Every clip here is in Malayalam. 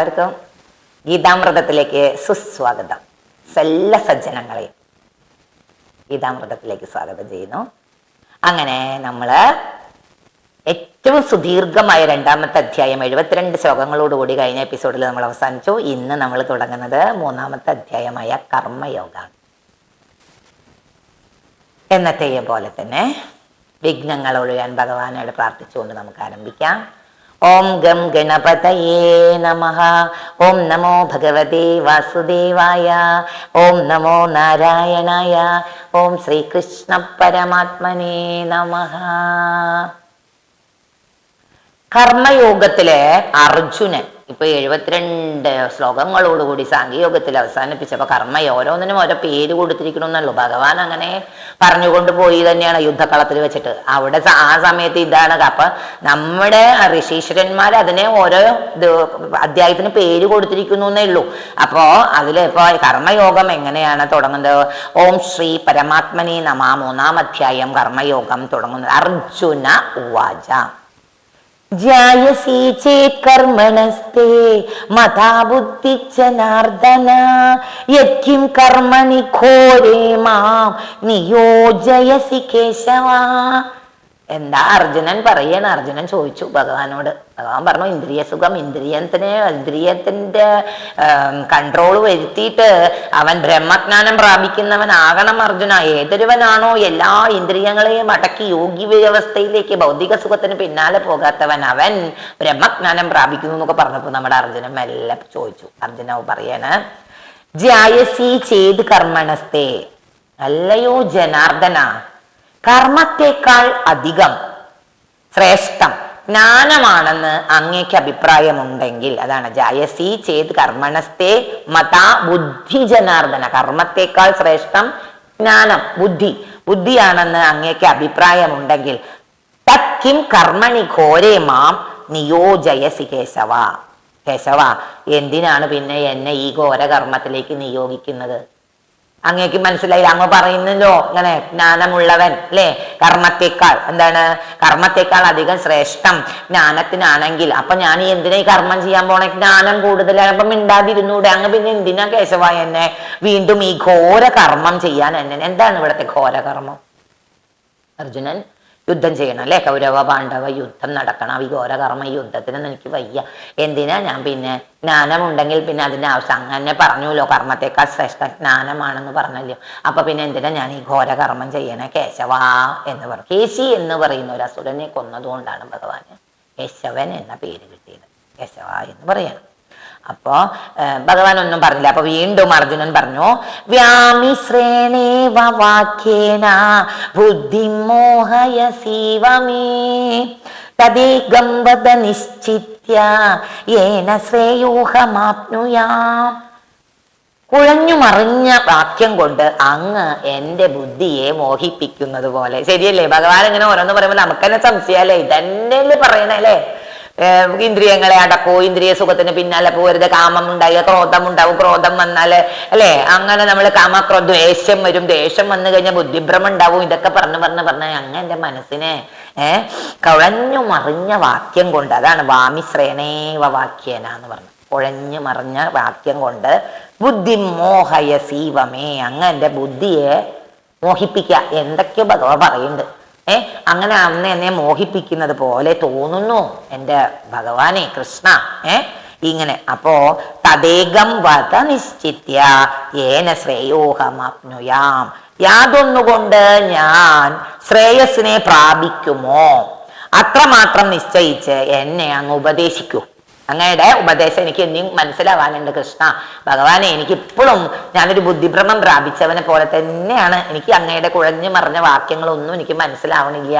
എല്ലാവർക്കും ഗീതാമൃതത്തിലേക്ക് സുസ്വാഗതം. എല്ലാ സജ്ജനങ്ങളെയും ഗീതാമൃതത്തിലേക്ക് സ്വാഗതം ചെയ്യുന്നു. അങ്ങനെ നമ്മൾ ഏറ്റവും സുദീർഘമായ 2ാമത്തെ അധ്യായം 72 ശ്ലോകങ്ങളോടുകൂടി കഴിഞ്ഞ എപ്പിസോഡിൽ നമ്മൾ അവസാനിച്ചു. ഇന്ന് നമ്മൾ തുടങ്ങുന്നത് 3ാമത്തെ അധ്യായമായ കർമ്മയോഗമാണ്. എന്നത്തെയും പോലെ തന്നെ വിഘ്നങ്ങൾ ഒഴിയാൻ ഭഗവാനോട് പ്രാർത്ഥിച്ചുകൊണ്ട് നമുക്ക് ആരംഭിക്കാം. ഓം ഗം ഗണപതയേ നമഃ. ഓം നമോ ഭഗവതേ വാസുദേവായ. ഓം നമോ നാരായണായ. ഓം ശ്രീകൃഷ്ണ പരമാത്മനേ നമഃ. കർമ്മയോഗത്തിലെ അർജുനൻ ഇപ്പൊ 72 ശ്ലോകങ്ങളോടുകൂടി സാഖ്യയോഗത്തിൽ അവസാനിപ്പിച്ചപ്പോ ഓരോന്നിനും ഓരോ പേര് കൊടുത്തിരിക്കണമെന്നല്ലോ. ഭഗവാൻ അങ്ങനെ പറഞ്ഞുകൊണ്ട് പോയി തന്നെയാണ് യുദ്ധക്കളത്തിൽ വെച്ചിട്ട്. അവിടെ ആ സമയത്ത് ഇതാണ്. അപ്പൊ നമ്മുടെ ഋഷീശ്വരന്മാർ അതിനെ ഓരോ അധ്യായത്തിന് പേര് കൊടുത്തിരിക്കുന്നു എന്നേ ഉള്ളൂ. അപ്പോ അതിലിപ്പോ കർമ്മയോഗം എങ്ങനെയാണ് തുടങ്ങുന്നത്? ഓം ശ്രീ പരമാത്മനി നമ. 3ാം അധ്യായം കർമ്മയോഗം തുടങ്ങുന്നത്. അർജുന ഉവാച ജ്യായസി ചേത് കർമ്മണസ്തേ മതാ ബുദ്ധി ജനാർദ്ദന യത്കിം കർമ്മണി ഘോരേ മാം നിയോജയസി കേശവ. എന്താ അർജുനൻ പറയണ? അർജുനൻ ചോദിച്ചു ഭഗവാനോട്. ഭഗവാൻ പറഞ്ഞു, ഇന്ദ്രിയ സുഖം, ഇന്ദ്രിയത്തിന്റെ കൺട്രോൾ വരുത്തിയിട്ട് അവൻ ബ്രഹ്മജ്ഞാനം പ്രാപിക്കുന്നവനാകണം അർജുന. ഏതൊരുവനാണോ എല്ലാ ഇന്ദ്രിയങ്ങളെയും അടക്കി യോഗി വ്യവസ്ഥയിലേക്ക് ഭൗതിക സുഖത്തിന് പിന്നാലെ പോകാത്തവൻ, അവൻ ബ്രഹ്മജ്ഞാനം പ്രാപിക്കുന്നു എന്നൊക്കെ പറഞ്ഞപ്പോ നമ്മുടെ അർജുനൻ മെല്ലെ ചോദിച്ചു. അർജുന പറയാണ്, ജ്യായസി ചേത് കർമ്മണസ്തേ, അല്ലയോ ജനാർദ്ദന, കർമ്മത്തെക്കാൾ അധികം ശ്രേഷ്ഠം ജ്ഞാനമാണെന്ന് അങ്ങേക്ക് അഭിപ്രായമുണ്ടെങ്കിൽ, അതാണ് ജായസി ചേത് കർമ്മണസ്തേ മതാ ബുദ്ധി ജനാർദ്ദന, കർമ്മത്തെക്കാൾ ശ്രേഷ്ഠം ജ്ഞാനം, ബുദ്ധിയാണെന്ന് അങ്ങേക്ക് അഭിപ്രായമുണ്ടെങ്കിൽ, തത്കിം കർമ്മണി ഘോരേ മാം നിയോജയസി കേശവ. കേശവ, എന്തിനാണ് പിന്നെ എന്നെ ഈ ഘോര കർമ്മത്തിലേക്ക് നിയോഗിക്കുന്നത്? അങ്ങേക്ക് മനസ്സിലായി? അങ്ങ് പറയുന്നല്ലോ ഇങ്ങനെ ജ്ഞാനമുള്ളവൻ അല്ലെ, കർമ്മത്തെക്കാൾ കർമ്മത്തെക്കാൾ അധികം ശ്രേഷ്ഠം ജ്ഞാനത്തിനാണെങ്കിൽ, അപ്പൊ ഞാൻ എന്തിനാ ഈ കർമ്മം ചെയ്യാൻ പോണേ? ജ്ഞാനം കൂടുതലാണ്. അപ്പൊ മിണ്ടാതിരുന്നൂടെ? അങ്ങ് പിന്നെ എന്തിനാ കേശവ എന്നെ വീണ്ടും ഈ ഘോര കർമ്മം ചെയ്യാൻ? എന്താണ് ഇവിടുത്തെ ഘോര കർമ്മം? അർജുനൻ യുദ്ധം ചെയ്യണം അല്ലെ, കൗരവ പാണ്ഡവ യുദ്ധം നടക്കണം. ഈ ഘോരകർമ്മ യുദ്ധത്തിനൊന്നും എനിക്ക് വയ്യ. എന്തിനാ ഞാൻ പിന്നെ ജ്ഞാനമുണ്ടെങ്കിൽ പിന്നെ അതിന്റെ ആവശ്യം? അങ്ങനെ പറഞ്ഞല്ലോ, കർമ്മത്തെക്കാൾ ശ്രേഷ്ഠ ജ്ഞാനമാണെന്ന് പറഞ്ഞല്ലോ. അപ്പൊ പിന്നെ എന്തിനാ ഞാൻ ഈ ഘോരകർമ്മം ചെയ്യണേ കേശവ എന്ന് പറഞ്ഞു. കേശി എന്ന് പറയുന്ന ഒരു അസുരനെ കൊന്നതുകൊണ്ടാണ് ഭഗവാന് കേശവൻ എന്ന പേര് കിട്ടിയത്. കേശവ എന്ന് പറയണം. അപ്പോ ഭഗവാൻ ഒന്നും പറഞ്ഞില്ല. അപ്പൊ വീണ്ടും അർജുനൻ പറഞ്ഞു, വ്യാമിശ്രേണേവ വാക്യേന ബുദ്ധി മോഹയസീവ മേ തദേകം വദ നിശ്ചിത്യ യേന ശ്രേയോഹമാപ്നുയാം. കുഴഞ്ഞു മറിഞ്ഞ വാക്യം കൊണ്ട് അങ്ങ് എന്റെ ബുദ്ധിയെ മോഹിപ്പിക്കുന്നത് പോലെ. ശരിയല്ലേ? ഭഗവാൻ ഇങ്ങനെ ഓരോന്ന് പറയുമ്പോൾ നമുക്ക് തന്നെ സംശയമല്ലേ, ഇതന്നെയല്ലേ പറയണല്ലേ? ഇന്ദ്രിയങ്ങളെ അടക്കൂ, ഇന്ദ്രിയ സുഖത്തിന് പിന്നാലെ പോകരുത്, കാമം ഉണ്ടായാൽ ക്രോധം ഉണ്ടാവും, ക്രോധം വന്നാല് അല്ലെ അങ്ങനെ നമ്മൾ ദ്വേഷം വരും, ദേഷ്യം വന്നു കഴിഞ്ഞാൽ ബുദ്ധിഭ്രമം ഉണ്ടാവും. ഇതൊക്കെ പറഞ്ഞ് അങ്ങ് എന്റെ മനസ്സിനെ കുഴഞ്ഞു മറിഞ്ഞ വാക്യം കൊണ്ട്, അതാണ് വാമിശ്രേണേവ വാക്യേന എന്ന് പറഞ്ഞു. കുഴഞ്ഞു മറിഞ്ഞ വാക്യം കൊണ്ട് ബുദ്ധി മോഹയ സീവമേ, അങ്ങ് എന്റെ ബുദ്ധിയെ മോഹിപ്പിക്ക. എന്തൊക്കെയോ ഭഗവാൻ പറയുന്നുണ്ട്. അങ്ങനെ അന്ന് എന്നെ മോഹിപ്പിക്കുന്നത് പോലെ തോന്നുന്നു എൻ്റെ ഭഗവാനെ കൃഷ്ണ. ഇങ്ങനെ അപ്പോ തദേകം വദ നിശ്ചിത്യ യേന ശ്രേയോഹമാപ്നുയാം, യാതൊന്നുകൊണ്ട് ഞാൻ ശ്രേയസ്സിനെ പ്രാപിക്കുമോ അത്രമാത്രം നിശ്ചയിച്ച് എന്നെ അങ്ങ് ഉപദേശിക്കൂ. അങ്ങയുടെ ഉപദേശം എനിക്ക് ഇനിയും മനസ്സിലാവാനുണ്ട് കൃഷ്ണ. ഭഗവാനെ, എനിക്കിപ്പോഴും ഞാനൊരു ബുദ്ധിഭ്രമം പ്രാപിച്ചവനെ പോലെ തന്നെയാണ്. എനിക്ക് അങ്ങയുടെ കുഴഞ്ഞു മറിഞ്ഞ വാക്യങ്ങളൊന്നും എനിക്ക് മനസ്സിലാവണില്ല.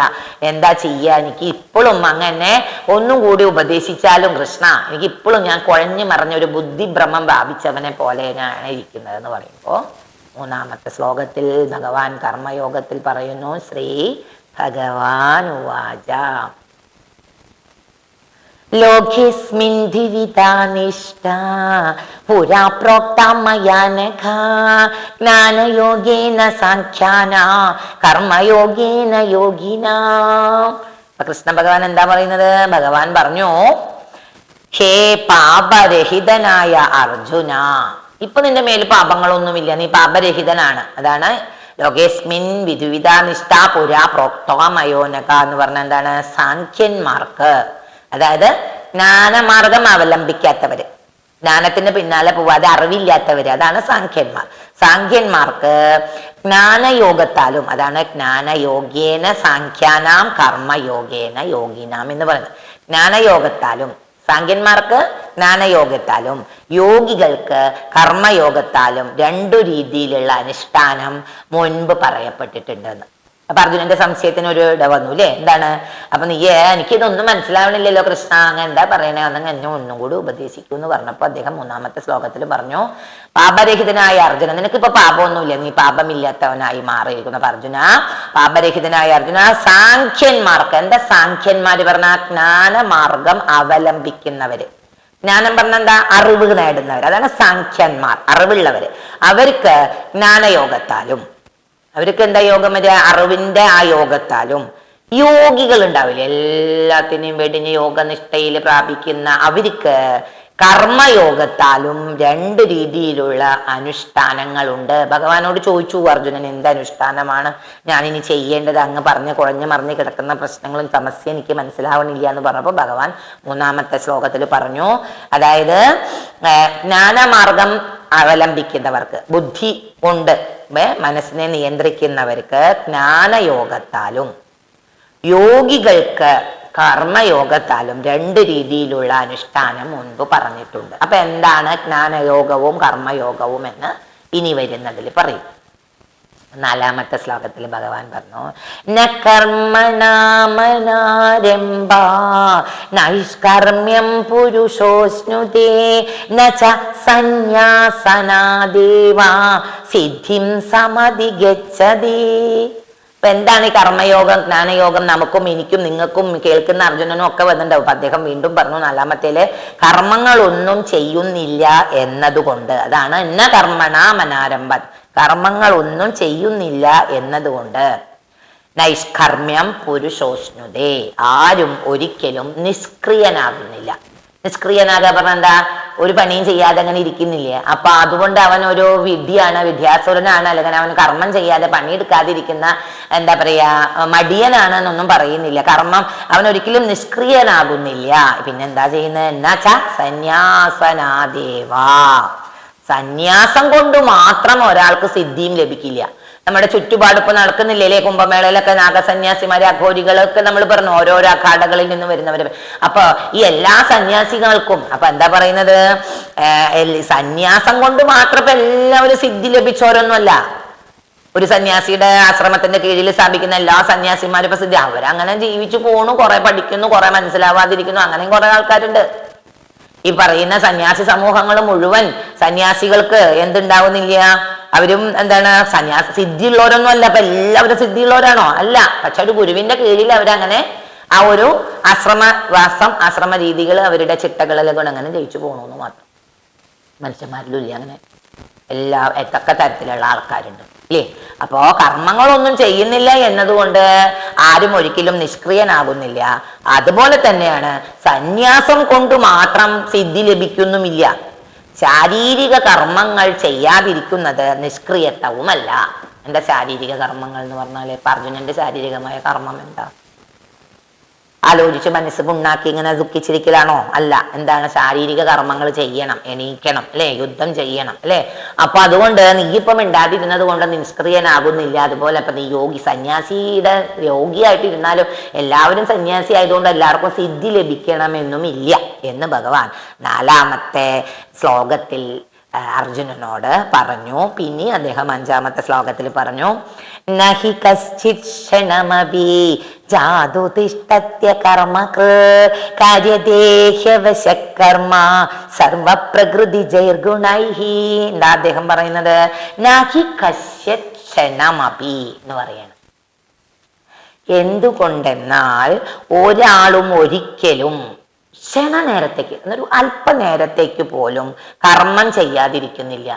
എന്താ ചെയ്യുക? എനിക്ക് ഇപ്പോഴും അങ്ങനെ ഒന്നും കൂടി ഉപദേശിച്ചാലും കൃഷ്ണ, എനിക്ക് ഇപ്പോഴും ഞാൻ കുഴഞ്ഞു മറിഞ്ഞ ഒരു ബുദ്ധിഭ്രമം പ്രാപിച്ചവനെ പോലെയാണ് ഇരിക്കുന്നത് എന്ന് പറയുമ്പോൾ 3ാമത്തെ ശ്ലോകത്തിൽ ഭഗവാൻ കർമ്മയോഗത്തിൽ പറയുന്നു, ശ്രീ ഭഗവാൻ ഉവാച ലോകേസ്മിൻ ദ്വിവിധാനിഷ്ഠ പുരാ പ്രോക്ത മയാ നഘ ജ്ഞാനയോഗേന സാഖ്യാന കർമ്മയോഗേന യോഗിന. കൃഷ്ണ ഭഗവാൻ എന്താ പറയുന്നത്? ഭഗവാൻ പറഞ്ഞു, ഹേ പാപരഹിതനായ അർജുന, ഇപ്പൊ നിന്റെ മേൽ പാപങ്ങളൊന്നുമില്ല, നീ പാപരഹിതനാണ്. അതാണ് ലോകേസ്മിൻ വിധുവിധ നിഷ്ഠ പുരാ പ്രോക്തമയോനക എന്ന് പറഞ്ഞ എന്താണ്? സാഖ്യന്മാർക്ക്, അതായത് ജ്ഞാനമാർഗം അവലംബിക്കാത്തവര്, ജ്ഞാനത്തിന് പിന്നാലെ പോവാതെ അറിവില്ലാത്തവര്, അതാണ് സാഖ്യന്മാർ. സാഖ്യന്മാർക്ക് ജ്ഞാനയോഗത്താലും, അതാണ് ജ്ഞാനയോഗേന സാഖ്യാനാം കർമ്മയോഗേന യോഗിനാം എന്ന് പറയുന്നത്. ജ്ഞാനയോഗത്താലും, സാഖ്യന്മാർക്ക് ജ്ഞാനയോഗത്താലും യോഗികൾക്ക് കർമ്മയോഗത്താലും രണ്ടു രീതിയിലുള്ള അനുഷ്ഠാനം മുൻപ് പറയപ്പെട്ടിട്ടുണ്ടെന്ന്. അപ്പൊ അർജുനന്റെ സംശയത്തിന് ഒരു ഇട വന്നു അല്ലേ? എന്താണ്? അപ്പൊ നീ എനിക്കിതൊന്നും മനസ്സിലാവണില്ലല്ലോ കൃഷ്ണ, അങ്ങനെ എന്താ പറയണേ, അന്നെങ്കിൽ എന്നെ ഒന്നും കൂടി ഉപദേശിക്കൂ എന്ന് പറഞ്ഞപ്പോ അദ്ദേഹം 3-ാമത്തെ ശ്ലോകത്തിൽ പറഞ്ഞു, പാപരഹിതനായ അർജുന, നിനക്കിപ്പോ പാപമൊന്നുമില്ല, നീ പാപമില്ലാത്തവനായി മാറിയിരിക്കുന്നു. അപ്പൊ അർജുന, പാപരഹിതനായ അർജുന, സാഖ്യന്മാർക്ക്, എന്താ സാഖ്യന്മാര് പറഞ്ഞ? ജ്ഞാനമാർഗം അവലംബിക്കുന്നവര്. ജ്ഞാനം പറഞ്ഞ എന്താ? അറിവ് നേടുന്നവർ, അതാണ് സാഖ്യന്മാർ, അറിവുള്ളവര്. അവർക്ക് ജ്ഞാനയോഗത്താലും, അവർക്ക് എന്താ യോഗം വരിക? അറിവിന്റെ ആ യോഗത്താലും. യോഗികൾ ഉണ്ടാവില്ലേ, എല്ലാത്തിനെയും വെടിഞ്ഞ് യോഗനിഷ്ഠയിൽ പ്രാപിക്കുന്ന അവർക്ക് കർമ്മയോഗത്താലും രണ്ട് രീതിയിലുള്ള അനുഷ്ഠാനങ്ങളുണ്ട്. ഭഗവാനോട് ചോദിച്ചു അർജുനൻ, എന്ത് അനുഷ്ഠാനമാണ് ഞാനിനി ചെയ്യേണ്ടത്? അങ്ങ് പറഞ്ഞ് കുഴഞ്ഞു മറിഞ്ഞ് കിടക്കുന്ന പ്രശ്നങ്ങളും സമസ്യ എനിക്ക് മനസ്സിലാവണില്ല എന്ന് പറഞ്ഞപ്പോൾ ഭഗവാൻ 3-ാമത്തെ ശ്ലോകത്തിൽ പറഞ്ഞു, അതായത് ജ്ഞാനമാർഗം അവലംബിക്കുന്നവർക്ക്, ബുദ്ധി കൊണ്ട് മനസ്സിനെ നിയന്ത്രിക്കുന്നവർക്ക് ജ്ഞാനയോഗത്താലും യോഗികൾക്ക് കർമ്മയോഗത്താലും രണ്ട് രീതിയിലുള്ള അനുഷ്ഠാനം മുൻപ് പറഞ്ഞിട്ടുണ്ട്. അപ്പൊ എന്താണ് ജ്ഞാനയോഗവും കർമ്മയോഗവും എന്ന് ഇനി വരുന്നതിൽ പറയും. 4-ാമത്തെ ശ്ലോകത്തിൽ ഭഗവാൻ പറഞ്ഞു, ന കർമ്മണാമനാരംഭ നൈഷ്കർമ്മ്യം പുരുഷോസ്നുതേ ന ച സന്യാസനാദേവ സിദ്ധിം സമധിഗച്ഛതി. അപ്പൊ എന്താണ് ഈ കർമ്മയോഗം ജ്ഞാനയോഗം? നമുക്കും എനിക്കും നിങ്ങൾക്കും കേൾക്കുന്ന അർജുനനും ഒക്കെ വന്നിട്ടുണ്ടാവും. അപ്പൊ അദ്ദേഹം വീണ്ടും പറഞ്ഞു 4-ാമത്തേല്, കർമ്മങ്ങളൊന്നും ചെയ്യുന്നില്ല എന്നതുകൊണ്ട്, അതാണ് ന കർമ്മണാമനാരംഭം, കർമ്മങ്ങളൊന്നും ചെയ്യുന്നില്ല എന്നതുകൊണ്ട്, നൈഷ്കർമ്മ്യം പുരുഷോസ്നുതേ, ആരും ഒരിക്കലും നിഷ്ക്രിയനാകുന്നില്ല. നിഷ്ക്രിയനാകാ പറഞ്ഞ എന്താ? ഒരു പണിയും ചെയ്യാതെ അങ്ങനെ ഇരിക്കുന്നില്ലേ? അപ്പൊ അതുകൊണ്ട് അവൻ ഒരു വിദ്യാസുരനാണ്, അല്ലെങ്കിൽ അവൻ കർമ്മം ചെയ്യാതെ പണിയെടുക്കാതിരിക്കുന്ന എന്താ പറയാ മടിയനാണ് എന്നൊന്നും പറയുന്നില്ല. കർമ്മം അവൻ ഒരിക്കലും നിഷ്ക്രിയനാകുന്നില്ല. പിന്നെന്താ ചെയ്യുന്നത്? എന്നാച്ച സന്യാസനാദേവ, സന്യാസം കൊണ്ട് മാത്രം ഒരാൾക്ക് സിദ്ധിയും ലഭിക്കില്ല. നമ്മുടെ ചുറ്റുപാടിപ്പോ നടക്കുന്നില്ലേ കുംഭമേളയിലൊക്കെ നാഗസന്യാസിമാരെ, അഘോരികളൊക്കെ നമ്മൾ പറഞ്ഞു, ഓരോരോ അഖാഡകളിൽ നിന്ന് വരുന്നവര്. അപ്പൊ ഈ എല്ലാ സന്യാസികൾക്കും അപ്പൊ എന്താ പറയുന്നത്? സന്യാസം കൊണ്ട് മാത്രം എല്ലാവരും സിദ്ധി ലഭിച്ചോരൊന്നുമല്ല. ഒരു സന്യാസിയുടെ ആശ്രമത്തിന്റെ കീഴിൽ സ്ഥാപിക്കുന്ന എല്ലാ സന്യാസിമാരും ഇപ്പൊ സിദ്ധി, അവരങ്ങനെ ജീവിച്ചു പോണു, കുറെ പഠിക്കുന്നു, കുറെ മനസ്സിലാവാതിരിക്കുന്നു, അങ്ങനെയും കുറെ ആൾക്കാരുണ്ട്. ഈ പറയുന്ന സന്യാസി സമൂഹങ്ങൾ മുഴുവൻ സന്യാസികൾക്ക് എന്തുണ്ടാവുന്നില്ല? അവരും എന്താണ് സിദ്ധിയുള്ളവരൊന്നും അല്ല. അപ്പൊ എല്ലാവരും സിദ്ധിയുള്ളവരാണോ? അല്ല. പക്ഷെ ഒരു ഗുരുവിന്റെ കീഴിൽ അവരങ്ങനെ ആ ഒരു ആശ്രമവാസം, ആശ്രമ രീതികൾ, അവരുടെ ചിട്ടകളിലെ കൊണ്ട് അങ്ങനെ ജയിച്ചു പോകണമെന്ന് മാത്രം. മനുഷ്യന്മാരിലും ഇല്ല അങ്ങനെ, എത്തൊക്കെ തരത്തിലുള്ള ആൾക്കാരുണ്ട് ഇല്ലേ? അപ്പോ കർമ്മങ്ങളൊന്നും ചെയ്യുന്നില്ല എന്നതുകൊണ്ട് ആരും ഒരിക്കലും നിഷ്ക്രിയനാകുന്നില്ല. അതുപോലെ തന്നെയാണ് സന്യാസം കൊണ്ട് മാത്രം സിദ്ധി ലഭിക്കുന്നുമില്ല. ശാരീരിക കർമ്മങ്ങൾ ചെയ്യാതിരിക്കുന്നത് നിഷ്ക്രിയത്വവുമല്ല. എന്താ ശാരീരിക കർമ്മങ്ങൾ എന്ന് പറഞ്ഞാല്? അർജുനന്റെ ശാരീരികമായ കർമ്മം എന്താ? ആലോചിച്ച് മനസ്സ് പുണ്ണാക്കി ഇങ്ങനെ ദുഃഖിച്ചിരിക്കലാണോ? അല്ല. എന്താണ്? ശാരീരിക കർമ്മങ്ങൾ ചെയ്യണം, എണീക്കണം അല്ലെ, യുദ്ധം ചെയ്യണം അല്ലെ. അപ്പൊ അതുകൊണ്ട് നീ ഇപ്പം ഉണ്ടാതിരുന്നത് കൊണ്ട് നിഷ്ക്രിയനാകുന്നില്ല. അതുപോലെ ഇപ്പൊ നീ സന്യാസിയുടെ യോഗിയായിട്ടിരുന്നാലും എല്ലാവരും സന്യാസി ആയതുകൊണ്ട് എല്ലാവർക്കും സിദ്ധി ലഭിക്കണമെന്നുമില്ല എന്ന് ഭഗവാൻ 4-ാമത്തെ ശ്ലോകത്തിൽ അർജുനനോട് പറഞ്ഞു. പിന്നെ അദ്ദേഹം 5-ാമത്തെ ശ്ലോകത്തിൽ പറഞ്ഞു, നഹി കശ്ചിത് ക്ഷണമപി ജാതു തിഷ്ഠത്യ കർമ്മകൃ കാര്യദേഹവശകർമ്മ സർവപ്രകൃതി ജൈർഗുണൈഹി. എന്താ അദ്ദേഹം പറയുന്നത്? നഹി കശ്ചിത് ക്ഷണമപി എന്ന് പറയണം. എന്തുകൊണ്ടെന്നാൽ ഒരാളും ഒരിക്കലും ക്ഷണനേരത്തേക്ക്, എന്നൊരു അല്പനേരത്തേക്ക് പോലും കർമ്മം ചെയ്യാതിരിക്കുന്നില്ല.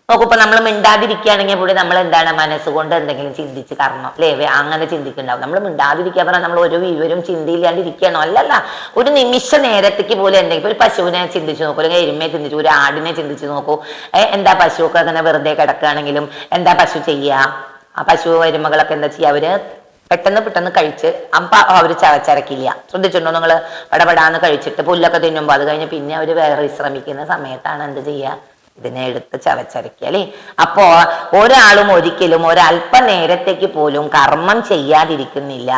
നോക്കൂ, ഇപ്പൊ നമ്മൾ മിണ്ടാതിരിക്കുകയാണെങ്കിൽ കൂടി നമ്മൾ എന്താണ് മനസ്സുകൊണ്ട് എന്തെങ്കിലും ചിന്തിച്ച് കർമ്മം അല്ലേ അങ്ങനെ ചിന്തിക്കുന്നുണ്ടാവും. നമ്മൾ മിണ്ടാതിരിക്കുക പറഞ്ഞാൽ നമ്മൾ ഒരു വിവരം ചിന്തയില്ലാണ്ടിരിക്കണോ? അല്ലല്ല, ഒരു നിമിഷ നേരത്തേക്ക് പോലും എന്തെങ്കിലും, ഒരു പശുവിനെ ചിന്തിച്ചു നോക്കൂ, അല്ലെങ്കിൽ എരുമയെ ചിന്തിച്ചു, ഒരു ആടിനെ ചിന്തിച്ചു നോക്കൂ. എന്താ പശുവൊക്കെ അങ്ങനെ വെറുതെ കിടക്കുകയാണെങ്കിലും എന്താ പശു ചെയ്യുക? ആ പശു എരുമകളൊക്കെ എന്താ ചെയ്യുക? അവര് പെട്ടെന്ന് കഴിച്ച് അവര് ചവച്ചരക്കില്ല. ശ്രദ്ധിച്ചിട്ടുണ്ടോ നിങ്ങൾ? പടപടാന്ന് കഴിച്ചിട്ട് പുല്ലൊക്കെ തിന്നുമ്പോൾ അത് കഴിഞ്ഞ് പിന്നെ അവര് വേറെ വിശ്രമിക്കുന്ന സമയത്താണ് എന്ത് ചെയ്യുക? ഇതിനെ എടുത്ത് ചവച്ചരക്കുക അല്ലേ? അപ്പോ ഒരാളും ഒരിക്കലും ഒരല്പനേരത്തേക്ക് പോലും കർമ്മം ചെയ്യാതിരിക്കുന്നില്ല.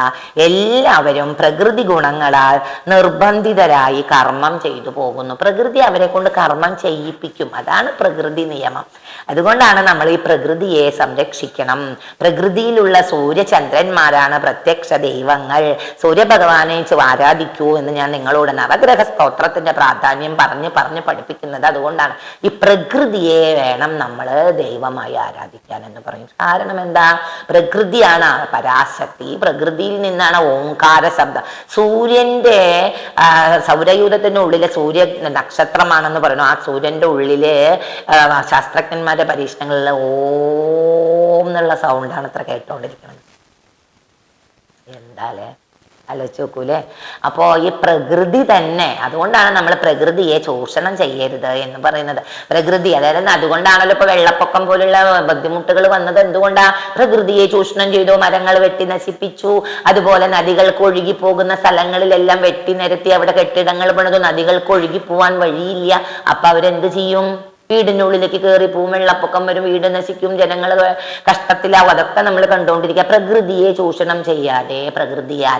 എല്ലാവരും പ്രകൃതി ഗുണങ്ങളാൽ നിർബന്ധിതരായി കർമ്മം ചെയ്തു പോകുന്നു. പ്രകൃതി അവരെ കൊണ്ട് കർമ്മം ചെയ്യിപ്പിക്കും. അതാണ് പ്രകൃതി നിയമം. അതുകൊണ്ടാണ് നമ്മൾ ഈ പ്രകൃതിയെ സംരക്ഷിക്കണം. പ്രകൃതിയിലുള്ള സൂര്യചന്ദ്രന്മാരാണ് പ്രത്യക്ഷ ദൈവങ്ങൾ. സൂര്യഭഗവാനെ ആരാധിക്കൂ എന്ന് ഞാൻ നിങ്ങളോട് നവഗ്രഹ സ്തോത്രത്തിന്റെ പ്രാധാന്യം പറഞ്ഞ് പഠിപ്പിക്കുന്നത് അതുകൊണ്ടാണ്. ഈ പ്രകൃതിയെ വേണം നമ്മൾ ദൈവമായി ആരാധിക്കാൻ എന്ന് പറയും. കാരണം എന്താ? പ്രകൃതിയാണ് പരാശക്തി. പ്രകൃതിയിൽ നിന്നാണ് ഓംകാര ശബ്ദം. സൂര്യന്റെ സൗരയൂഥത്തിന്റെ ഉള്ളിലെ സൂര്യ നക്ഷത്രമാണെന്ന് പറയുന്നു. ആ സൂര്യന്റെ ഉള്ളില് ശാസ്ത്രജ്ഞന്മാരുടെ പരീക്ഷണങ്ങളിൽ ഓം എന്നുള്ള സൗണ്ടാണ് ഇത്ര കേട്ടോണ്ടിരിക്കുന്നത്. എന്താലേ ആലോചിച്ച് നോക്കൂലേ? അപ്പോ ഈ പ്രകൃതി തന്നെ, അതുകൊണ്ടാണ് നമ്മൾ പ്രകൃതിയെ ചൂഷണം ചെയ്യരുത് എന്ന് പറയുന്നത്. പ്രകൃതി, അതായത് അതുകൊണ്ടാണല്ലോ ഇപ്പൊ വെള്ളപ്പൊക്കം പോലുള്ള ബുദ്ധിമുട്ടുകൾ വന്നത്. എന്തുകൊണ്ടാ? പ്രകൃതിയെ ചൂഷണം ചെയ്തു, മരങ്ങൾ വെട്ടി നശിപ്പിച്ചു. അതുപോലെ നദികൾക്ക് ഒഴുകി പോകുന്ന സ്ഥലങ്ങളിലെല്ലാം വെട്ടി നിരത്തി അവിടെ കെട്ടിടങ്ങൾ പണിതു. നദികൾക്ക് ഒഴുകി പോവാൻ വഴിയില്ല. അപ്പൊ അവരെന്ത് ചെയ്യും? വീടിനുള്ളിലേക്ക് കയറി പോവും, വെള്ളപ്പൊക്കം വരും, വീട് നശിക്കും, ജനങ്ങൾ കഷ്ടത്തിലാവും. അതൊക്കെ നമ്മൾ കണ്ടുകൊണ്ടിരിക്കുക. പ്രകൃതിയെ ചൂഷണം ചെയ്യാതെ പ്രകൃതിയെ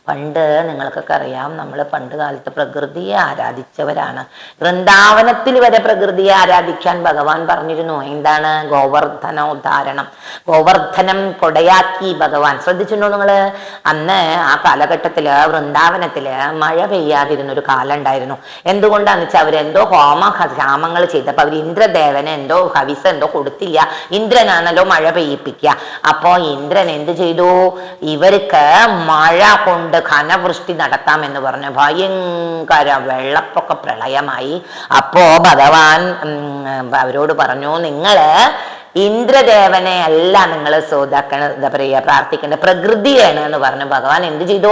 പണ്ട് നിങ്ങൾക്കൊക്കെ അറിയാം, നമ്മൾ പണ്ട് കാലത്ത് പ്രകൃതിയെ ആരാധിച്ചവരാണ്. വൃന്ദാവനത്തിൽ വരെ പ്രകൃതിയെ ആരാധിക്കാൻ ഭഗവാൻ പറഞ്ഞിരുന്നു. എന്താണ്? ഗോവർദ്ധനോദ്ധാരണം. ഗോവർദ്ധനം കൊടയാക്കി ഭഗവാൻ. ശ്രദ്ധിച്ചിട്ടുണ്ടോ നിങ്ങള്? അന്ന് ആ കാലഘട്ടത്തില് വൃന്ദാവനത്തില് മഴ പെയ്യാതിരുന്നൊരു കാലം ഉണ്ടായിരുന്നു. എന്തുകൊണ്ടാന്ന് വെച്ചാൽ അവരെന്തോ ഹോമങ്ങൾ ചെയ്തപ്പോ അവർ ഇന്ദ്രദേവന് എന്തോ ഹവിസ എന്തോ കൊടുത്തില്ല. ഇന്ദ്രനാണല്ലോ മഴ പെയ്യിപ്പിക്കുക. അപ്പോ ഇന്ദ്രൻ എന്ത് ചെയ്തു? ഇവർക്ക് മഴ കൊണ്ട് ഘനവൃഷ്ടി നടത്താമെന്ന് പറഞ്ഞു. ഭയങ്കര വെള്ളപ്പൊക്ക പ്രളയമായി. അപ്പോ ഭഗവാൻ അവരോട് പറഞ്ഞു, നിങ്ങള് ഇന്ദ്രദേവനെ അല്ല നിങ്ങൾ എന്താ പറയുക, പ്രാർത്ഥിക്കേണ്ട പ്രകൃതിയാണ് എന്ന് പറഞ്ഞു. ഭഗവാൻ എന്ത് ചെയ്തു?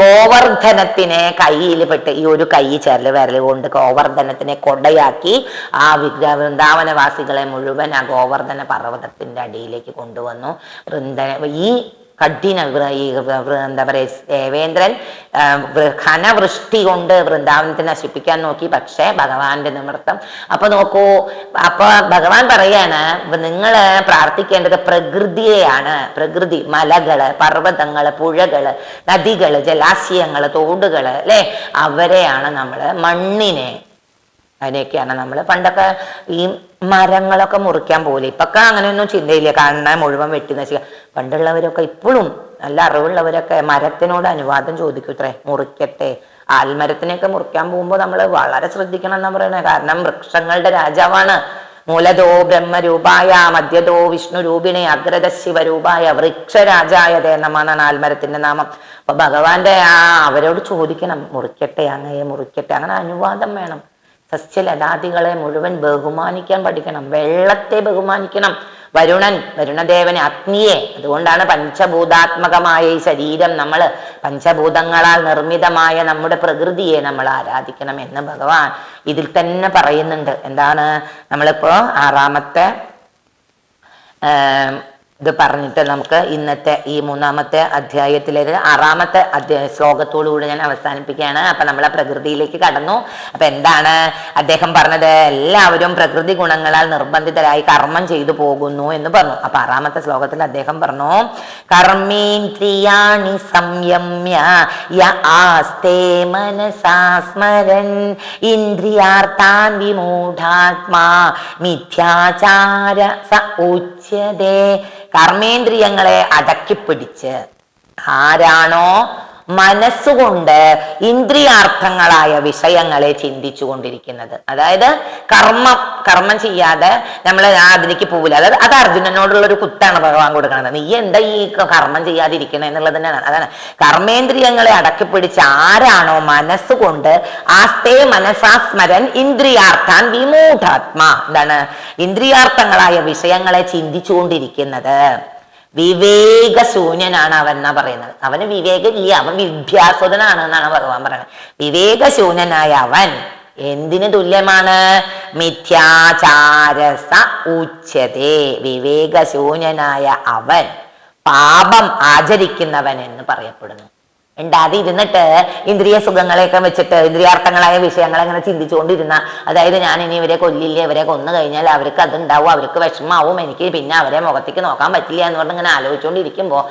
ഗോവർദ്ധനത്തിനെ കയ്യിൽ പെട്ട് ഈ ഒരു കൈ വിരൽ കൊണ്ട് ഗോവർദ്ധനത്തിനെ കൊടയാക്കി ആ വൃന്ദാവനവാസികളെ മുഴുവൻ ആ ഗോവർദ്ധന പർവ്വതത്തിന്റെ അടിയിലേക്ക് കൊണ്ടുവന്നു. ഈ കഠിന എന്താ പറയുക, ദേവേന്ദ്രൻ ഘനവൃഷ്ടി കൊണ്ട് വൃന്ദാവനത്തെ നശിപ്പിക്കാൻ നോക്കി. പക്ഷെ ഭഗവാന്റെ നിമിത്തം. അപ്പൊ നോക്കൂ, അപ്പൊ ഭഗവാൻ പറയാണ്, നിങ്ങള് പ്രാർത്ഥിക്കേണ്ടത് പ്രകൃതിയെയാണ്. പ്രകൃതി, മലകള്, പർവ്വതങ്ങള്, പുഴകള്, നദികള്, ജലാശയങ്ങള്, തോടുകള് അല്ലെ, അവരെയാണ് നമ്മള്, മണ്ണിനെ, അതിനെയൊക്കെയാണ് നമ്മൾ. പണ്ടൊക്കെ ഈ മരങ്ങളൊക്കെ മുറിക്കാൻ പോലെ, ഇപ്പൊക്കെ അങ്ങനെയൊന്നും ചിന്തയില്ല. കാണാൻ മുഴുവൻ വെട്ടി നശിക്കുക. പണ്ടുള്ളവരൊക്കെ ഇപ്പോഴും നല്ല അറിവുള്ളവരൊക്കെ മരത്തിനോട് അനുവാദം ചോദിക്കൂത്രേ, മുറിക്കട്ടെ. ആൽമരത്തിനെയൊക്കെ മുറിക്കാൻ പോകുമ്പോൾ നമ്മൾ വളരെ ശ്രദ്ധിക്കണം എന്നാ പറയണത്. കാരണം വൃക്ഷങ്ങളുടെ രാജാവാണ്. മൂലതോ ബ്രഹ്മരൂപായ മധ്യതോ വിഷ്ണു രൂപിണി അഗ്രത ശിവരൂപായ വൃക്ഷരാജായ എന്നാണ് ആൽമരത്തിന്റെ നാമം. അപ്പൊ ഭഗവാന്റെ അവരോട് ചോദിക്കണം, മുറിക്കട്ടെ, അങ്ങയെ മുറിക്കട്ടെ. അങ്ങനെ അനുവാദം വേണം. സസ്യലതാദികളെ മുഴുവൻ ബഹുമാനിക്കാൻ പഠിക്കണം. വെള്ളത്തെ ബഹുമാനിക്കണം. വരുണദേവനെ, അഗ്നിയെ. അതുകൊണ്ടാണ് പഞ്ചഭൂതാത്മകമായ ഈ ശരീരം, നമ്മൾ പഞ്ചഭൂതങ്ങളാൽ നിർമ്മിതമായ നമ്മുടെ പ്രകൃതിയെ നമ്മൾ ആരാധിക്കണം എന്ന് ഭഗവാൻ ഇതിൽ തന്നെ പറയുന്നുണ്ട്. എന്താണ്? നമ്മളിപ്പോ 6-ാമത്തെ ഇത് പറഞ്ഞിട്ട് നമുക്ക് ഇന്നത്തെ ഈ 3-ാമത്തെ അധ്യായത്തിലെ 6-ാമത്തെ ശ്ലോകത്തോടുകൂടി ഞാൻ അവസാനിപ്പിക്കുകയാണ്. അപ്പൊ നമ്മളെ പ്രകൃതിയിലേക്ക് കടന്നു. അപ്പൊ എന്താണ് അദ്ദേഹം പറഞ്ഞത്? എല്ലാവരും പ്രകൃതി ഗുണങ്ങളാൽ നിർബന്ധിതരായി കർമ്മം ചെയ്തു പോകുന്നു എന്ന് പറഞ്ഞു. അപ്പൊ 6-ാമത്തെ ശ്ലോകത്തിൽ അദ്ദേഹം പറഞ്ഞു, കർമ്മേന്ദ്രിയാണി സംയമ്യ യ ആസ്തേ മനസാ സ്മരൻ ഇന്ദ്രിയാർത്ഥാൻ വിമൂഢാത്മാ മിഥ്യാചാര സ ഉച്യതേ. കർമ്മേന്ദ്രിയങ്ങളെ അടക്കിപ്പിടിച്ച് ആരാണോ മനസ്സുകൊണ്ട് ഇന്ദ്രിയാർത്ഥങ്ങളായ വിഷയങ്ങളെ ചിന്തിച്ചു കൊണ്ടിരിക്കുന്നത്. അതായത് കർമ്മം ചെയ്യാതെ നമ്മൾ അതിലേക്ക് പോവില്ല. അത് അർജുനനോടുള്ള ഒരു കുത്താണ് ഭഗവാൻ കൊടുക്കുന്നത്. നീ എന്താ ഈ കർമ്മം ചെയ്യാതിരിക്കണേ എന്നുള്ളത് തന്നെയാണ്. അതാണ് കർമ്മേന്ദ്രിയങ്ങളെ അടക്കിപ്പിടിച്ച് ആരാണോ മനസ്സുകൊണ്ട് ആസ്തേ മനസാ സ്മരൻ ഇന്ദ്രിയാർത്ഥാൻ വിമൂഢാത്മാ, എന്താണ് ഇന്ദ്രിയാർത്ഥങ്ങളായ വിഷയങ്ങളെ ചിന്തിച്ചുകൊണ്ടിരിക്കുന്നത്, വിവേകശൂന്യനാണ് അവൻ എന്നാ പറയുന്നത്. അവന് വിവേകം ഇല്ല, അവൻ വിഭ്യാസുരനാണ് എന്നാണ് ഭഗവാൻ പറയുന്നത്. വിവേകശൂന്യനായ അവൻ എന്തിന് തുല്യമാണ്? മിഥ്യാചാരസ ഉച്യതേ. വിവേകശൂന്യനായ അവൻ പാപം ആചരിക്കുന്നവൻ എന്ന് പറയപ്പെടുന്നു. ഉണ്ടാതെ ഇരുന്നിട്ട് ഇന്ദ്രിയ സുഖങ്ങളെയൊക്കെ വെച്ചിട്ട് ഇന്ദ്രിയാർത്ഥങ്ങളായ വിഷയങ്ങളെ അങ്ങനെ ചിന്തിച്ചുകൊണ്ടിരുന്ന, അതായത് ഞാൻ ഇനി ഇവരെ കൊല്ലില്ല, ഇവരെ കൊന്നു കഴിഞ്ഞാൽ അവർക്ക് അതുണ്ടാവും, അവർക്ക് വിഷമാവും, എനിക്ക് പിന്നെ അവരെ മുഖത്തേക്ക് നോക്കാൻ പറ്റില്ല എന്ന് പറഞ്ഞ് ഇങ്ങനെ ആലോചിച്ചുകൊണ്ടിരിക്കുമ്പോൾ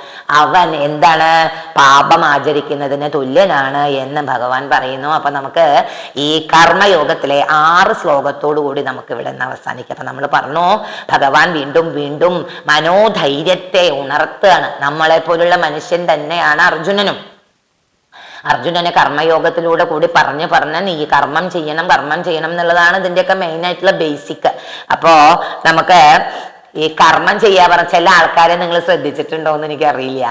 അവൻ എന്താണ്? പാപം ആചരിക്കുന്നതിന് തുല്യനാണ് എന്ന് ഭഗവാൻ പറയുന്നു. അപ്പൊ നമുക്ക് ഈ കർമ്മയോഗത്തിലെ 6 ശ്ലോകത്തോടു കൂടി നമുക്ക് ഇവിടെ നിന്ന് അവസാനിക്കാം. അപ്പൊ നമ്മൾ പറഞ്ഞു, ഭഗവാൻ വീണ്ടും വീണ്ടും മനോധൈര്യത്തെ ഉണർത്തുകയാണ്. നമ്മളെ പോലുള്ള മനുഷ്യൻ തന്നെയാണ് അർജുനനും. അർജുനനെ കർമ്മയോഗത്തിലൂടെ കൂടി പറഞ്ഞ് നീ കർമ്മം ചെയ്യണം എന്നുള്ളതാണ് ഇതിന്റെയൊക്കെ മെയിൻ ആയിട്ടുള്ള ബേസിക്. അപ്പോ നമുക്ക് ഈ കർമ്മം ചെയ്യാൻ പറഞ്ഞ ചില ആൾക്കാരെ നിങ്ങൾ ശ്രദ്ധിച്ചിട്ടുണ്ടോന്ന് എനിക്കറിയില്ല.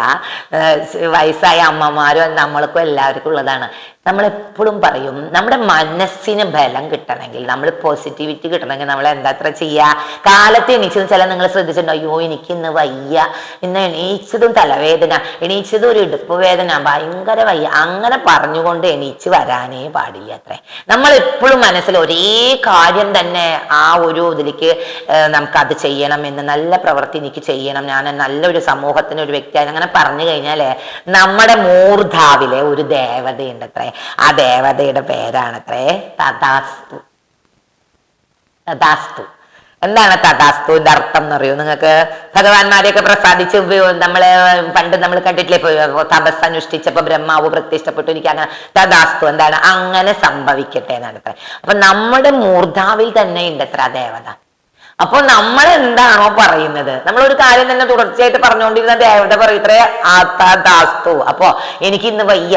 വയസ്സായ അമ്മമാരും നമ്മൾക്കും എല്ലാവർക്കും ഉള്ളതാണ്. നമ്മളെപ്പോഴും പറയും, നമ്മുടെ മനസ്സിന് ബലം കിട്ടണമെങ്കിൽ, നമ്മൾ പോസിറ്റിവിറ്റി കിട്ടണമെങ്കിൽ നമ്മൾ എന്താ ചെയ്യുക? കാലത്ത് എണീച്ചതും ചില നിങ്ങൾ ശ്രദ്ധിച്ചിട്ടുണ്ടോ? അയ്യോ എനിക്ക് ഇന്ന് വയ്യ, ഇന്ന് എണീച്ചതും തലവേദന, എണീച്ചതും ഒരു ഇടുപ്പ് വേദന, ഭയങ്കര വയ്യ, അങ്ങനെ പറഞ്ഞുകൊണ്ട് എണീച്ച് വരാനേ പാടില്ല അത്രേ. നമ്മൾ എപ്പോഴും മനസ്സിൽ ഒരേ കാര്യം തന്നെ ആ ഒരു ഇതിലേക്ക് നമുക്കത് ചെയ്യണം എന്ന്, നല്ല പ്രവൃത്തി എനിക്ക് ചെയ്യണം, ഞാൻ നല്ലൊരു സമൂഹത്തിന് ഒരു വ്യക്തിയായി അങ്ങനെ പറഞ്ഞു കഴിഞ്ഞാല് നമ്മുടെ മൂർധാവിലെ ഒരു ദേവതയുണ്ട് അത്രേ. ആ ദേവതയുടെ പേരാണത്രേ തഥാസ്തു. തഥാസ്തു എന്താണ് തഥാസ്തു? ഇതർത്ഥം എന്ന് പറയൂ നിങ്ങൾക്ക്? ഭഗവാന്മാരെയൊക്കെ പ്രസാദിച്ച് പണ്ട് നമ്മൾ കണ്ടിട്ടില്ലേ, തപസ് അനുഷ്ഠിച്ചപ്പോ ബ്രഹ്മാവ് പ്രതിഷ്ഠപ്പെട്ടു, എനിക്ക് അങ്ങനെ തഥാസ്തു എന്താണ്? അങ്ങനെ സംഭവിക്കട്ടെ എന്നാണ്. അപ്പൊ നമ്മുടെ മൂർധാവിൽ തന്നെ ഉണ്ട് അത്ര ദേവത. അപ്പൊ നമ്മൾ എന്താണോ പറയുന്നത്, നമ്മളൊരു കാര്യം തന്നെ തുടർച്ചയായിട്ട് പറഞ്ഞുകൊണ്ടിരുന്ന ദേവത പറയത്രേ തഥാസ്തു. അപ്പോ എനിക്ക് ഇന്ന് വയ്യ,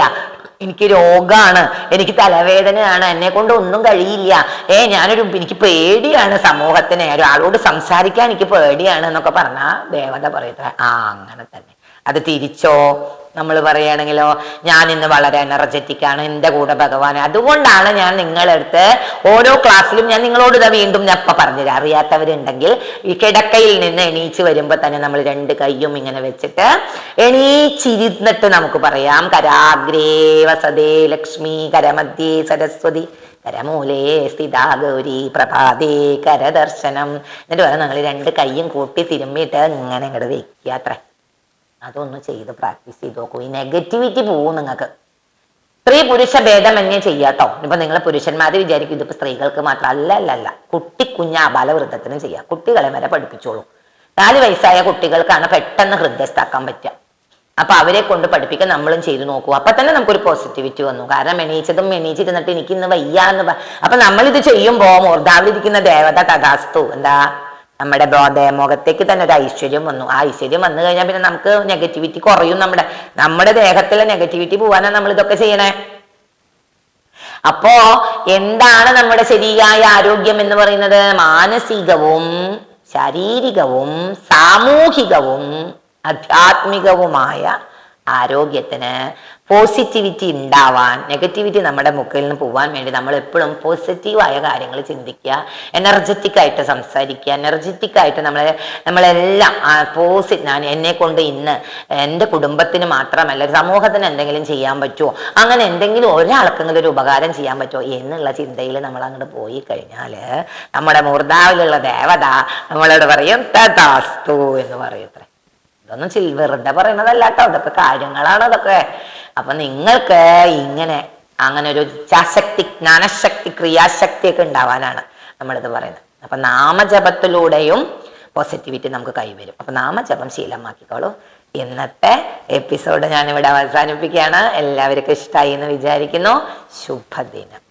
എനിക്ക് രോഗാണ്, എനിക്ക് തലവേദനയാണ്, എന്നെ കൊണ്ട് ഒന്നും കഴിയില്ല, എനിക്ക് പേടിയാണ്, സമൂഹത്തിന് ഒരാളോട് സംസാരിക്കാൻ എനിക്ക് പേടിയാണ് എന്നൊക്കെ പറഞ്ഞാ ദേവത പറയത്ര അങ്ങനെ തന്നെ. അത് തിരിച്ചോ നമ്മൾ പറയുകയാണെങ്കിലോ, ഞാൻ ഇന്ന് വളരെ എനർജറ്റിക് ആണ്, എൻ്റെ കൂടെ ഭഗവാൻ, അതുകൊണ്ടാണ് ഞാൻ നിങ്ങളടുത്ത് ഓരോ ക്ലാസ്സിലും ഞാൻ നിങ്ങളോട് ഇതാ വീണ്ടും ഞാൻ ഇപ്പം പറഞ്ഞുതരാം. അറിയാത്തവരുണ്ടെങ്കിൽ ഈ കിടക്കയിൽ നിന്ന് എണീച്ച് വരുമ്പോൾ തന്നെ നമ്മൾ 2 കൈയും ഇങ്ങനെ വെച്ചിട്ട് എണീച്ചിരുന്നിട്ട് നമുക്ക് പറയാം, കരാഗ്രേ വസതേ ലക്ഷ്മി, കരമധ്യേ സരസ്വതി, കരമൂലേ സ്ഥിതാ ഗൗരി, പ്രഭാതേ കരദർശനം. എന്നിട്ട് പറയാം, നിങ്ങൾ 2 കൈയും കൂട്ടി തിരുമ്മിയിട്ട് ഇങ്ങനെ ഇങ്ങോട്ട് വെക്കുക അത്രേ. അതൊന്ന് ചെയ്ത് പ്രാക്ടീസ് ചെയ്ത് നോക്കൂ. ഈ നെഗറ്റിവിറ്റി പോവും നിങ്ങൾക്ക്. സ്ത്രീ പുരുഷ ഭേദമന്യേ ചെയ്യാട്ടോ. ഇപ്പൊ നിങ്ങൾ പുരുഷന്മാര് വിചാരിക്കും ഇതിപ്പോ സ്ത്രീകൾക്ക് മാത്രം. അല്ല, കുഞ്ഞ ബാലവൃദ്ധത്തിനും ചെയ്യാം. കുട്ടികളെ വരെ പഠിപ്പിച്ചോളൂ. 4 വയസ്സായ കുട്ടികൾക്കാണ് പെട്ടെന്ന് ഹൃദയസ്ഥാക്കാൻ പറ്റുക. അപ്പൊ അവരെ കൊണ്ട് പഠിപ്പിക്കാൻ നമ്മളും ചെയ്തു നോക്കൂ. അപ്പൊ തന്നെ നമുക്കൊരു പോസിറ്റിവിറ്റി വന്നു. കാരണം എണീച്ചിരുന്നിട്ട് എനിക്ക് ഇന്ന് വയ്യാന്ന് അപ്പൊ നമ്മളിത് ചെയ്യുമ്പോ മൂർധാവിലിരിക്കുന്ന ദേവത തഥാസ്തു എന്താ, നമ്മുടെ മുഖത്തേക്ക് തന്നെ ഒരു ഐശ്വര്യം വന്നു. ആ ഐശ്വര്യം വന്നു കഴിഞ്ഞാൽ പിന്നെ നമുക്ക് നെഗറ്റിവിറ്റി കുറയും. നമ്മുടെ ദേഹത്തിലെ നെഗറ്റിവിറ്റി പോവാനാണ് നമ്മൾ ഇതൊക്കെ ചെയ്യണേ. അപ്പോ എന്താണ് നമ്മുടെ ശരിയായ ആരോഗ്യം എന്ന് പറയുന്നത്? മാനസികവും ശാരീരികവും സാമൂഹികവും ആധ്യാത്മികവുമായ ആരോഗ്യത്തിന് പോസിറ്റിവിറ്റി ഉണ്ടാവാൻ, നെഗറ്റിവിറ്റി നമ്മുടെ മുക്കിൽ നിന്ന് പോവാൻ വേണ്ടി നമ്മൾ എപ്പോഴും പോസിറ്റീവായ കാര്യങ്ങൾ ചിന്തിക്കുക, എനർജറ്റിക് ആയിട്ട് സംസാരിക്കുക, എനർജറ്റിക് ആയിട്ട് നമ്മളെല്ലാം ഞാൻ എന്നെ കൊണ്ട് ഇന്ന് എൻ്റെ കുടുംബത്തിന് മാത്രമല്ല സമൂഹത്തിന് എന്തെങ്കിലും ചെയ്യാൻ പറ്റുമോ, അങ്ങനെ എന്തെങ്കിലും ഒരാൾക്കെങ്കിലും ഒരു ഉപകാരം ചെയ്യാൻ പറ്റുമോ എന്നുള്ള ചിന്തയിൽ നമ്മൾ അങ്ങോട്ട് പോയി കഴിഞ്ഞാൽ നമ്മുടെ മൂർധാവിലുള്ള ദേവത നമ്മളോട് പറയും തഥാസ്തു എന്ന് പറയത്രേ. ഇതൊന്നും വെറുതെ പറയുന്നതല്ല കേട്ടോ, ഇതൊക്കെ കാര്യങ്ങളാണ് അതൊക്കെ. അപ്പൊ നിങ്ങൾക്ക് അങ്ങനെ ഒരു ഇച്ഛാശക്തി, ജ്ഞാനശക്തി, ക്രിയാശക്തി ഒക്കെ ഉണ്ടാവാനാണ് നമ്മളിത് പറയുന്നത്. അപ്പൊ നാമജപത്തിലൂടെയും പോസിറ്റിവിറ്റി നമുക്ക് കൈവരും. അപ്പൊ നാമജപം ശീലമാക്കിക്കോളൂ. ഇന്നത്തെ എപ്പിസോഡ് ഞാനിവിടെ അവസാനിപ്പിക്കുകയാണ്. എല്ലാവർക്കും ഇഷ്ടമായി എന്ന് വിചാരിക്കുന്നു. ശുഭദിനം.